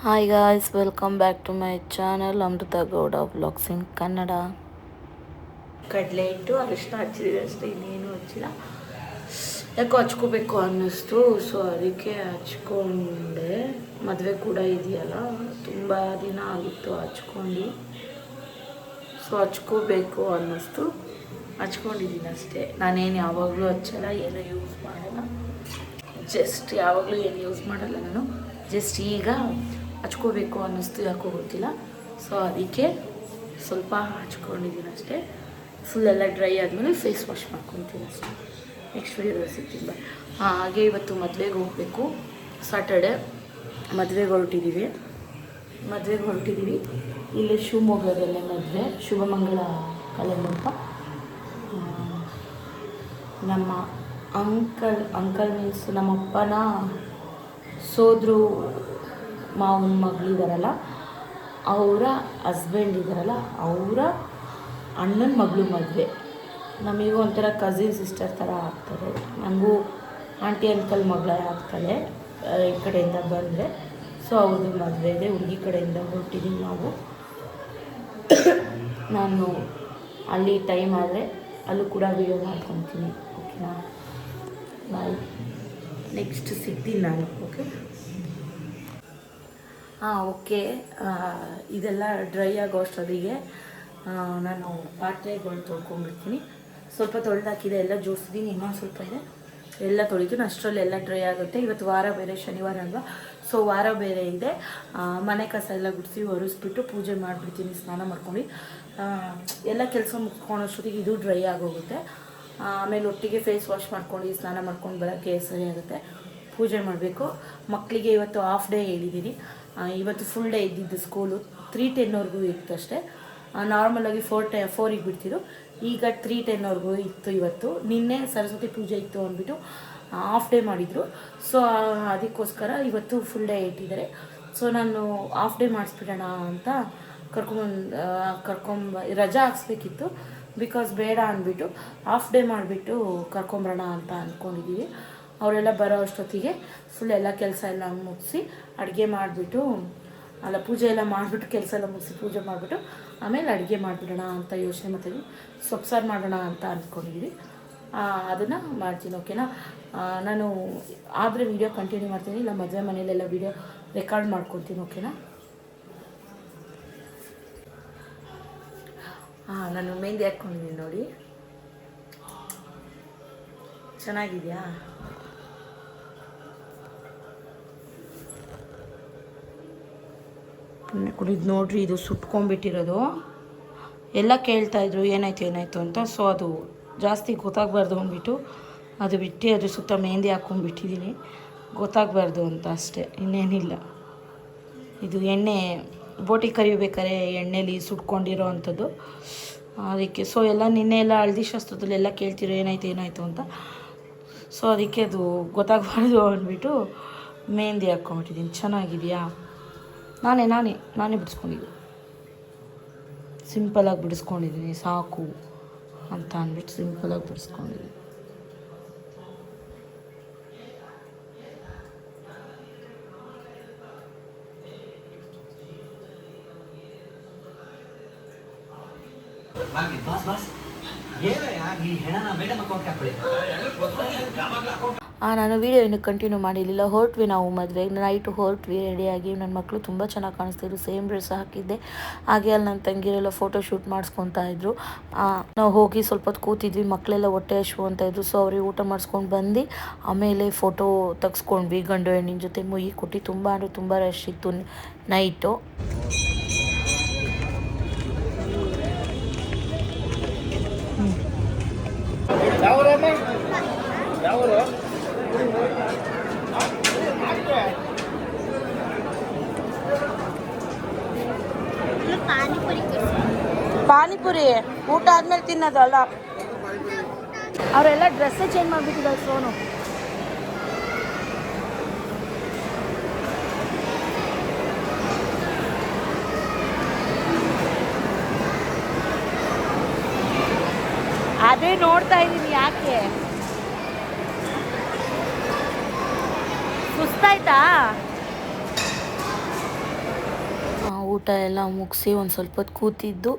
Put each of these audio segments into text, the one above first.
Hi guys, welcome back to my channel Amrita Gowda vlogs in Kannada. ಕಡಲೆ ಇಟ್ಟು ಅರಿಶಿನ ಹಚ್ಚಿದೆ ಅಷ್ಟೇ, ಇನ್ನೇನು ಹಚ್ಚಿಲ್ಲ. ಯಾಕೋ ಹಚ್ಕೋಬೇಕು ಅನ್ನಿಸ್ತು, ಸೊ ಅದಕ್ಕೆ ಹಚ್ಕೊಂಡೆ. ಮದುವೆ ಕೂಡ ಇದೆಯಲ್ಲ, ತುಂಬ ದಿನ ಆಗಿತ್ತು ಹಚ್ಕೊಂಡು, ಸೊ ಹಚ್ಕೋಬೇಕು ಅನ್ನಿಸ್ತು, ಹಚ್ಕೊಂಡಿದ್ದೀನಿ ಅಷ್ಟೇ. ನಾನೇನು ಯಾವಾಗಲೂ ಹಚ್ಚಲ್ಲ, ಏನೂ ಯೂಸ್ ಮಾಡಲ್ಲ, ಜಸ್ಟ್ ಯಾವಾಗಲೂ ಏನು ಯೂಸ್ ಮಾಡಲ್ಲ ನಾನು. ಜಸ್ಟ್ ಈಗ ಹಚ್ಕೋಬೇಕು ಅನ್ನಿಸ್ತು, ಯಾಕೋ ಗೊತ್ತಿಲ್ಲ, ಸೊ ಅದಕ್ಕೆ ಸ್ವಲ್ಪ ಹಚ್ಕೊಂಡಿದ್ದೀನಿ ಅಷ್ಟೇ. ಫುಲ್ಲೆಲ್ಲ ಡ್ರೈ ಆದಮೇಲೆ ಫೇಸ್ ವಾಶ್ ಮಾಡ್ಕೊತೀನಿ ಅಷ್ಟೇ. ನೆಕ್ಸ್ಟ್ ವೀಡಿಯೋದಲ್ಲಿ ಸಿಗ್ತೀನಿ ಬಾಯ್. ಹಾಗೆ ಇವತ್ತು ಮದುವೆಗೆ ಹೋಗಬೇಕು, ಸಾಟರ್ಡೆ ಮದುವೆಗೆ ಹೊರಟಿದ್ದೀವಿ. ಇಲ್ಲಿ ಶಿವಮೊಗ್ಗದಲ್ಲೇ ಮದುವೆ, ಶುಭಮಂಗಳ ಕಲ್ಯಾಣ. ನಮ್ಮ ಅಂಕಲ್ ಮೀನ್ಸ್ ನಮ್ಮಪ್ಪನ ಸೋದರು ಮಾವನ ಮಗಳಿದಾರಲ್ಲ, ಅವರ ಹಸ್ಬೆಂಡ್ ಇದ್ದಾರಲ್ಲ, ಅವರ ಅಣ್ಣನ ಮಗಳು ಮದುವೆ. ನಮಗೂ ಒಂಥರ ಕಸಿನ್ ಸಿಸ್ಟರ್ ಥರ ಆಗ್ತಾರೆ. ನನಗೂ ಆಂಟಿ ಅಂಕಲ್ ಮಗಳೇ ಆಗ್ತಾಳೆ ಈ ಕಡೆಯಿಂದ ಬಂದರೆ. ಸೊ ಅವ್ರದ್ದು ಮದುವೆ ಇದೆ, ಹುಡುಗಿ ಕಡೆಯಿಂದ ಹೊರಟಿದ್ದೀವಿ ನಾವು. ನಾನು ಅಲ್ಲಿ ಟೈಮ್ ಆದರೆ ಅಲ್ಲೂ ಕೂಡ ವೀಡಿಯೋ ಮಾಡ್ಕೊತೀನಿ, ಓಕೆನಾ? ಬಾಯ್, ನೆಕ್ಸ್ಟ್ ಸಿಗ್ತೀನಿ ನಾನು, ಓಕೆ? ಓಕೆ. ಇದೆಲ್ಲ ಡ್ರೈ ಆಗೋ ಅಷ್ಟೊತ್ತಿಗೆ ನಾನು ಪಾತ್ರೆಗಳು ತೊಳ್ಕೊಂಡ್ಬಿಡ್ತೀನಿ. ಸ್ವಲ್ಪ ತೊಳೆದಾಕಿದೆ, ಎಲ್ಲ ಜೋಡಿಸಿದ್ದೀನಿ, ಇನ್ನೊಂದು ಸ್ವಲ್ಪ ಇದೆ, ಎಲ್ಲ ತೊಳಿತೀನಿ. ಅಷ್ಟರಲ್ಲಿ ಎಲ್ಲ ಡ್ರೈ ಆಗುತ್ತೆ. ಇವತ್ತು ವಾರ ಬೇರೆ, ಶನಿವಾರ ಅಲ್ವಾ, ಸೊ ವಾರ ಬೇರೆ ಇದೆ. ಮನೆ ಕಸ ಎಲ್ಲ ಗುಡಿಸಿ ಒರೆಸ್ಬಿಟ್ಟು ಪೂಜೆ ಮಾಡಿಬಿಡ್ತೀನಿ, ಸ್ನಾನ ಮಾಡ್ಕೊಂಡು. ಎಲ್ಲ ಕೆಲಸ ಮುಗಿಸ್ಕೊಳೋಷ್ಟೊತ್ತಿಗೆ ಇದು ಡ್ರೈ ಆಗೋಗುತ್ತೆ. ಆಮೇಲೆ ಒಟ್ಟಿಗೆ ಫೇಸ್ ವಾಶ್ ಮಾಡ್ಕೊಂಡು ಸ್ನಾನ ಮಾಡ್ಕೊಂಡು ಬರೋಕ್ಕೆ ಸರಿ ಆಗುತ್ತೆ. ಪೂಜೆ ಮಾಡಬೇಕು. ಮಕ್ಕಳಿಗೆ ಇವತ್ತು ಹಾಫ್ ಡೇ ಹೇಳಿದ್ದೀನಿ. ಇವತ್ತು ಫುಲ್ ಡೇ ಇದ್ದಿದ್ದು ಸ್ಕೂಲು. 3:10ವರೆಗೂ ಇತ್ತು ಅಷ್ಟೇ. ನಾರ್ಮಲಾಗಿ 4ಗೆ ಬಿಡ್ತಿದ್ರು, ಈಗ 3:10ವರೆಗೂ ಇತ್ತು ಇವತ್ತು. ನಿನ್ನೆ ಸರಸ್ವತಿ ಪೂಜೆ ಇತ್ತು ಅಂದ್ಬಿಟ್ಟು ಹಾಫ್ ಡೇ ಮಾಡಿದರು. ಸೊ ಅದಕ್ಕೋಸ್ಕರ ಇವತ್ತು ಫುಲ್ ಡೇ ಇಟ್ಟಿದ್ದಾರೆ. ಸೊ ನಾನು ಹಾಫ್ ಡೇ ಮಾಡಿಸ್ಬಿಡೋಣ ಅಂತ ರಜಾ ಹಾಕ್ಸ್ಬೇಕಿತ್ತು, ಬಿಕಾಸ್ ಬೇಡ ಅಂದ್ಬಿಟ್ಟು ಹಾಫ್ ಡೇ ಮಾಡಿಬಿಟ್ಟು ಕರ್ಕೊಂಬರೋಣ ಅಂತ ಅಂದ್ಕೊಂಡಿದ್ದೀವಿ. ಅವರೆಲ್ಲ ಬರೋ ಅಷ್ಟೊತ್ತಿಗೆ ಫುಲ್ ಎಲ್ಲ ಕೆಲಸ ಎಲ್ಲ ಮುಗಿಸಿ ಅಡುಗೆ ಮಾಡಿಬಿಟ್ಟು, ಪೂಜೆ ಎಲ್ಲ ಮಾಡಿಬಿಟ್ಟು, ಕೆಲಸ ಎಲ್ಲ ಮುಗಿಸಿ ಪೂಜೆ ಮಾಡಿಬಿಟ್ಟು ಆಮೇಲೆ ಅಡುಗೆ ಮಾಡಿಬಿಡೋಣ ಅಂತ ಯೋಚನೆ ಮಾಡ್ತೀವಿ. ಸೊಪ್ಪು ಸಾರು ಮಾಡೋಣ ಅಂತ ಅಂದ್ಕೊಂಡಿದ್ದೀವಿ. ಅದನ್ನು ಮಾಡ್ತೀನಿ, ಓಕೆನಾ? ನಾನು ಆದರೆ ವೀಡಿಯೋ ಕಂಟಿನ್ಯೂ ಮಾಡ್ತೀನಿ, ಇಲ್ಲ ಮದುವೆ ಮನೇಲೆಲ್ಲ ವೀಡಿಯೋ ರೆಕಾರ್ಡ್ ಮಾಡ್ಕೊತೀನಿ, ಓಕೆನಾ? ನಾನು ಮೆಹಂದಿ ಹಾಕ್ಕೊಂಡಿದ್ದೀನಿ ನೋಡಿ, ಚೆನ್ನಾಗಿದೆಯಾ? ಕುಡಿದು ನೋಡ್ರಿ, ಇದು ಸುಟ್ಕೊಂಡ್ಬಿಟ್ಟಿರೋದು. ಎಲ್ಲ ಕೇಳ್ತಾಯಿದ್ರು ಏನಾಯ್ತು ಅಂತ. ಸೊ ಅದು ಜಾಸ್ತಿ ಗೊತ್ತಾಗಬಾರ್ದು ಅಂದ್ಬಿಟ್ಟು ಅದು ಬಿಟ್ಟು ಅದ್ರ ಸುತ್ತ ಮೆಹಂದಿ ಹಾಕ್ಕೊಂಡ್ಬಿಟ್ಟಿದ್ದೀನಿ, ಗೊತ್ತಾಗಬಾರ್ದು ಅಂತ ಅಷ್ಟೇ, ಇನ್ನೇನಿಲ್ಲ. ಇದು ಎಣ್ಣೆ ಬೋಟಿ ಕರಿಬೇಕಾದ್ರೆ ಎಣ್ಣೆಲಿ ಸುಟ್ಕೊಂಡಿರೋ ಅಂಥದ್ದು, ಅದಕ್ಕೆ. ಸೊ ಎಲ್ಲ ನಿನ್ನೆ ಎಲ್ಲ ಹಳದಿ ಶಾಸ್ತ್ರದಲ್ಲೆಲ್ಲ ಕೇಳ್ತಿರೋ ಏನಾಯ್ತು ಅಂತ. ಸೊ ಅದಕ್ಕೆ ಅದು ಗೊತ್ತಾಗಬಾರ್ದು ಅಂದ್ಬಿಟ್ಟು ಮೆಹಂದಿ ಹಾಕ್ಕೊಂಬಿಟ್ಟಿದ್ದೀನಿ. ಚೆನ್ನಾಗಿದೆಯಾ? ನಾನೇ ಬಿಡಿಸ್ಕೊಂಡಿದ್ದು, ಸಿಂಪಲಾಗಿ ಬಿಡಿಸ್ಕೊಂಡಿದ್ದೀನಿ, ಸಾಕು ಅಂತ ಅಂದ್ಬಿಟ್ಟು ಸಿಂಪಲಾಗಿ ಬಿಡಿಸ್ಕೊಂಡಿದ್ದೀನಿ. ನಾನು ವೀಡಿಯೋ ಇನ್ನೂ ಕಂಟಿನ್ಯೂ ಮಾಡಿರಲಿಲ್ಲ. ಹೊರಟ್ವಿ ನಾವು ಮದುವೆಗೆ, ನೈಟು ಹೊರಟ್ವಿ ರೆಡಿಯಾಗಿ. ನನ್ನ ಮಕ್ಕಳು ತುಂಬ ಚೆನ್ನಾಗಿ ಕಾಣಿಸ್ತಿದ್ರು, ಸೇಮ್ ಡ್ರೆಸ್ ಹಾಕಿದ್ದೆ. ಹಾಗೆ ಅಲ್ಲಿ ನನ್ನ ತಂಗಿರೆಲ್ಲ ಫೋಟೋ ಶೂಟ್ ಮಾಡಿಸ್ಕೊತಾ ಇದ್ರು. ನಾವು ಹೋಗಿ ಸ್ವಲ್ಪ ಹೊತ್ತು ಕೂತಿದ್ವಿ, ಮಕ್ಕಳೆಲ್ಲ ಹೊಟ್ಟೆ ಹಶು ಅಂತ ಇದ್ರು. ಸೊ ಅವ್ರಿಗೆ ಊಟ ಮಾಡಿಸ್ಕೊಂಡು ಬಂದು ಆಮೇಲೆ ಫೋಟೋ ತೆಗ್ಸ್ಕೊಂಡ್ವಿ ಗಂಡು ಹೆಣ್ಣಿನ ಜೊತೆ. ಮುಯಿ ಕೊಟ್ಟು ತುಂಬ ರಶ್ ಇತ್ತು ನೈಟು. ಪಾನಿಪುರಿ ಊಟ ಆದ್ಮೇಲೆ ತಿನ್ನೋದು ಅಲ್ಲ. ಅವರೆಲ್ಲ ಡ್ರೆಸ್ಸೇ ಚೇಂಜ್ ಮಾಡಿಬಿಟ್ಟಿದ್ದಾರೆ. ಸೋನು ಅದೇ ನೋಡ್ತಾ ಇದ್ದೀನಿ. ಯಾಕೆ ಸುಸ್ತಾಯ್ತಾ? ಊಟ ಎಲ್ಲ ಮುಗಿಸಿ ಒಂದು ಸ್ವಲ್ಪ ಹೊತ್ತು ಕೂತಿದ್ದು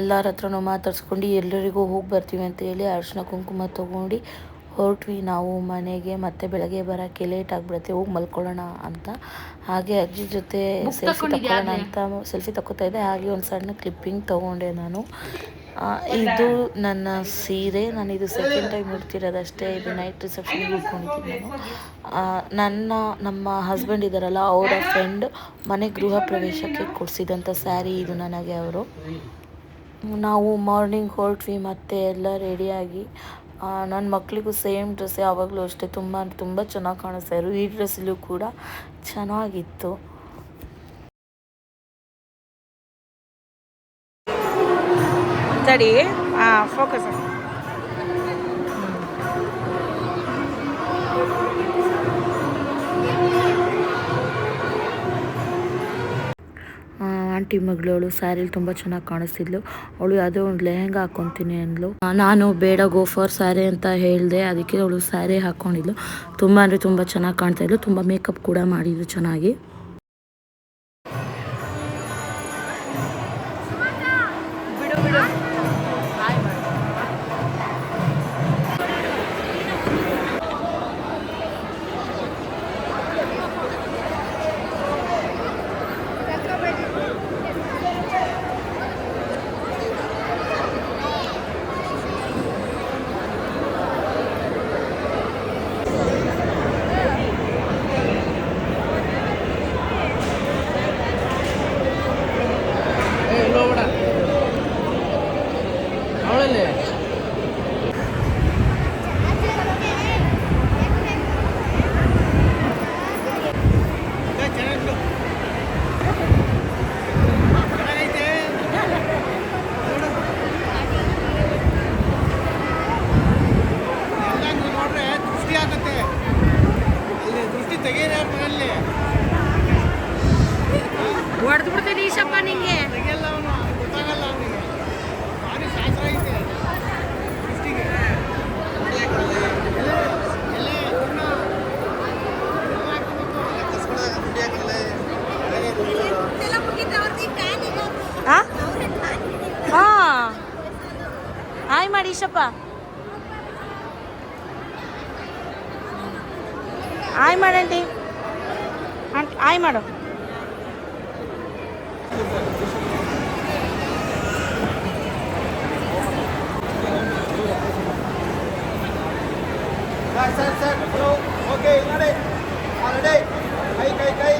ಎಲ್ಲರ ಹತ್ರನೂ ಮಾತಾಡ್ಸ್ಕೊಂಡು ಎಲ್ಲರಿಗೂ ಹೋಗಿ ಬರ್ತೀವಿ ಅಂತ ಹೇಳಿ ಅರಿಶಿನ ಕುಂಕುಮ ತೊಗೊಂಡು ಹೊರಟ್ವಿ ನಾವು ಮನೆಗೆ. ಮತ್ತೆ ಬೆಳಗ್ಗೆ ಬರೋಕ್ಕೆ ಲೇಟ್ ಆಗಿಬಿಡುತ್ತೆ, ಹೋಗಿ ಮಲ್ಕೊಳ್ಳೋಣ ಅಂತ. ಹಾಗೆ ಅಜ್ಜಿ ಜೊತೆ ಸೆಲ್ಫಿ ತಗೊಳ್ಳೋಣ ಅಂತ ಸೆಲ್ಫಿ ತಗೋತಾ ಇದ್ದೆ. ಹಾಗೆ ಒಂದು ಸಣ್ಣ ಕ್ಲಿಪ್ಪಿಂಗ್ ತೊಗೊಂಡೆ ನಾನು. ಇದು ನನ್ನ ಸೀರೆ, ನಾನು ಇದು ಸೆಕೆಂಡ್ ಟೈಮ್ ಉಡ್ತಿರೋದಷ್ಟೇ. ಇದು ನೈಟ್ ರಿಸೆಪ್ಷನ್ಗೆ ಉಟ್ಕೊಂಡಿದ್ದೀನಿ ನಾನು. ನಮ್ಮ ಹಸ್ಬೆಂಡ್ ಇದ್ದಾರಲ್ಲ, ಅವರ ಫ್ರೆಂಡ್ ಮನೆ ಗೃಹ ಪ್ರವೇಶಕ್ಕೆ ಕೊಡಿಸಿದಂಥ ಸ್ಯಾರಿ ಇದು ನನಗೆ ಅವರು. ನಾವು ಮಾರ್ನಿಂಗ್ ಹೊರಟ್ವಿ ಮತ್ತೆ ಎಲ್ಲ ರೆಡಿಯಾಗಿ. ನನ್ನ ಮಕ್ಕಳಿಗೂ ಸೇಮ್ ಡ್ರೆಸ್, ಯಾವಾಗಲೂ ಅಷ್ಟೇ ತುಂಬ ಚೆನ್ನಾಗಿ ಕಾಣಿಸ್ತಾ ಇದ್ರು. ಈ ಡ್ರೆಸ್ಸಲ್ಲೂ ಕೂಡ ಚೆನ್ನಾಗಿತ್ತು. ತಡಿ, ಫೋಕಸ್. ಆಂಟಿ ಮಗಳವಳು ಸ್ಯಾರಿಲಿ ತುಂಬ ಚೆನ್ನಾಗಿ ಕಾಣಿಸ್ತಿದ್ಲು. ಅವಳು ಯಾವುದೋ ಒಂದು ಲೆಹಂಗಾ ಹಾಕ್ಕೊತೀನಿ ಅಂದ್ಲು. ನಾನು ಬೇಡ ಗೋಫರ್ ಸ್ಯಾರಿ ಅಂತ ಹೇಳಿದೆ. ಅದಕ್ಕೆ ಅವಳು ಸ್ಯಾರಿ ಹಾಕ್ಕೊಂಡಿದ್ಲು. ತುಂಬ ಅಂದರೆ ತುಂಬ ಚೆನ್ನಾಗಿ ಕಾಣ್ತಾಯಿದ್ಲು. ತುಂಬ ಮೇಕಪ್ ಕೂಡ ಮಾಡಿದ್ಲು ಚೆನ್ನಾಗಿ. ಹೊಡೆದು ಬಿಡ್ತೀನಿ ಈಶಪ್ಪ ನಿಂಗೆ. ಹಾಯ್ ಮಾಡಿ ಈಶಪ್ಪ, ಹಾಯ್ ಮಾಡಂಟಿ, ಹಾಯ್ ಮಾಡು. ಸರ್ ಓಕೆ ನೋಡಿ ಆಲ್ರೆಡಿ ಕೈ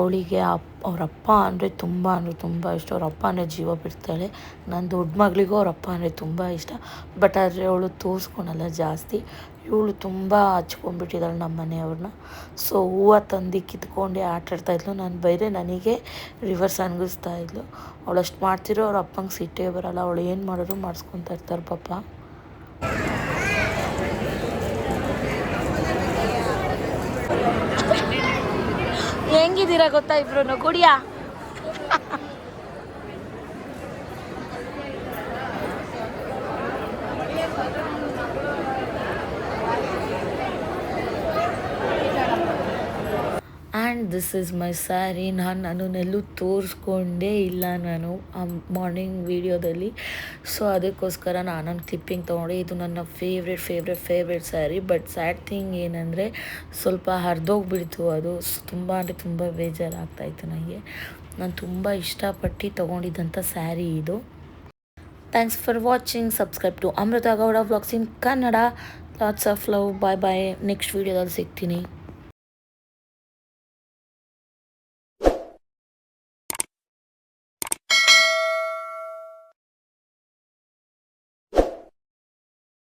ಅವಳಿಗೆ ಅವರಪ್ಪ ಅಂದರೆ ತುಂಬ ಇಷ್ಟ. ಅವರಪ್ಪ ಅಂದರೆ ಜೀವ ಬಿಡ್ತಾಳೆ. ನನ್ನ ದೊಡ್ಡ ಮಗಳಿಗೂ ಅವರಪ್ಪ ಅಂದರೆ ತುಂಬ ಇಷ್ಟ. ಬಟ್ ಆದರೆ ಅವಳು ತೋರಿಸ್ಕೊಳಲ್ಲ ಜಾಸ್ತಿ. ಇವಳು ತುಂಬ ಹಚ್ಕೊಂಡ್ಬಿಟ್ಟಿದ್ದಾಳೆ ನಮ್ಮ ಮನೆಯವ್ರನ್ನ. ಸೊ ಹೂವು ತಂದು ಕಿತ್ಕೊಂಡೆ ಆಟಾಡ್ತಾಯಿದ್ಲು. ನಾನು ಬೈರೆ ನನಗೆ ರಿವರ್ಸ್ ಅನ್ನಿಸ್ತಾ ಇದ್ಲು. ಅವಳು ಅಷ್ಟು ಮಾಡ್ತಿರೋ ಅವ್ರ ಅಪ್ಪಂಗೆ ಸಿಟ್ಟೇ ಬರಲ್ಲ. ಅವಳು ಏನು ಮಾಡಿದ್ರು ಮಾಡಿಸ್ಕೊತಾ ಇರ್ತಾರೆ ಪಾಪ. ಹೆಂಗಿದ್ದೀರಾ ಗೊತ್ತಾ ಇಬ್ರು ಕುಡಿಯಾ? This is my sari. ನನ್ನನ್ನೆಲ್ಲೂ ತೋರಿಸ್ಕೊಂಡೇ ಇಲ್ಲ ನಾನು ಮಾರ್ನಿಂಗ್ ವೀಡಿಯೋದಲ್ಲಿ. ಸೊ ಅದಕ್ಕೋಸ್ಕರ ನಾನೊಂದು ಕ್ಲಿಪ್ಪಿಂಗ್ ತೊಗೊಂಡೆ. ಇದು ನನ್ನ favourite sari. But sad thing ಏನಂದರೆ ಸ್ವಲ್ಪ ಹರಿದೋಗ್ಬಿಡ್ತು ಅದು. ತುಂಬ ಅಂದರೆ ತುಂಬ ಬೇಜಾರಾಗ್ತಾಯಿತ್ತು ನನಗೆ. ನಾನು ತುಂಬ ಇಷ್ಟಪಟ್ಟು ತೊಗೊಂಡಿದ್ದಂಥ ಸ್ಯಾರಿ ಇದು. Thanks for watching. Subscribe to Amrita Gowda vlogs in Kannada. Lots of love. Bye. Next ವೀಡಿಯೋದಲ್ಲಿ ಸಿಗ್ತೀನಿ.